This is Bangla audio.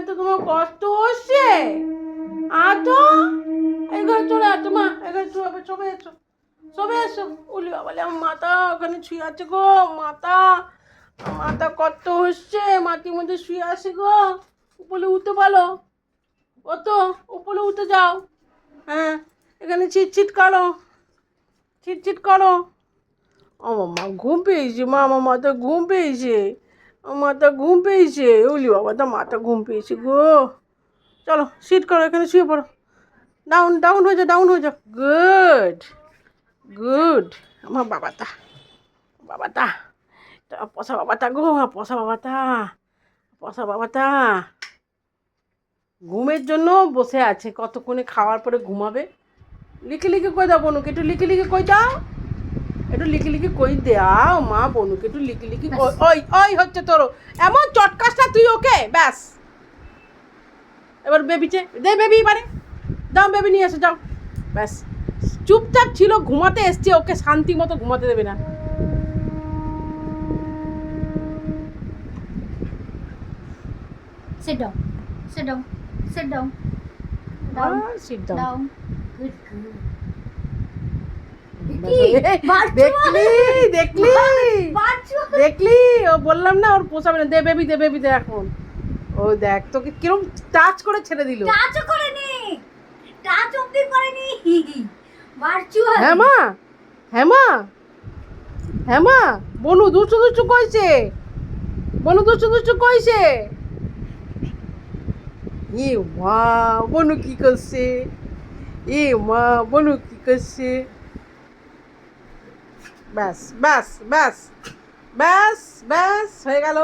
তো তোমার কষ্ট হচ্ছে। তো এখানে চলে আসো মা, এখানে চলে এসো, চলে এসো। উলি বাবালে আমার মাথা ওখানে শুয়ে আছে গো, মাথা মাথা কত হচ্ছে, মাটির মধ্যে শুয়ে আছে গো। উপরে উঠতে পারো, তো উপরে উঠে যাও। হ্যাঁ, এখানে চিটচিট করো, চিটচিট করো। আমার মা ঘুম পেয়েছে, মা আমার মাথা ঘুম পেয়েছে, আমার মাথা ঘুম পেয়েছে। উলি বাবা, তো মাথা ঘুম পেয়েছে গো। চলো সিট করো, এখানে শুয়ে পড়ো। ডাউন ডাউন হয়ে যাও, ডাউন হয়ে যাও। Good good. আমার বাবাটা, বাবাটা, পশা বাবাটা গো, পশা বাবাটা, পশা বাবাটা ঘুমের জন্য বসে আছে, কতক্ষণে খাওয়ার পরে ঘুমাবে। লিখে লিখে কই দাও বনুকে, একটু লিখে লিখে কই দাও, একটু লিখে লিখে কই দাও মা বনুকে, একটু লিখে লিখে। ওই ওই হচ্ছে তোর এমন চটকাস না তুই ওকে, ব্যাস। এবার বেবিছে দে, বেবি এবারে যাও, বেবি নিয়ে এসো যাও, ব্যাস। চুপচাপ ছিল, ঘুমাতে এসছে, ওকে শান্তি মতো ঘুমাতে দেবে না। Sit down. Sit down. Sit down. Sit down. Down. Good girl. দেখলি দেখলি দেখলি, ও বললাম না ওর পোষাবে না। দে বেবি, দে বেবি, দে এখন। ও দেখ তোকে কিরম টাচ করে ছেড়ে দিল। টাচও করেনি, টাচ অব্দি করেনি। ভার্চুয়াল। হ্যাঁ মা, হ্যাঁ মা, হ্যাঁ মা। বনু দুষ্টু দুষ্টু কইছে, বনু দুষ্টু দুষ্টু কইছে। এ মা, বনু কি করছে, এ মা বনু কি করছে। ব্যাস ব্যাস ব্যাস ব্যাস ব্যাস হয়ে গেল।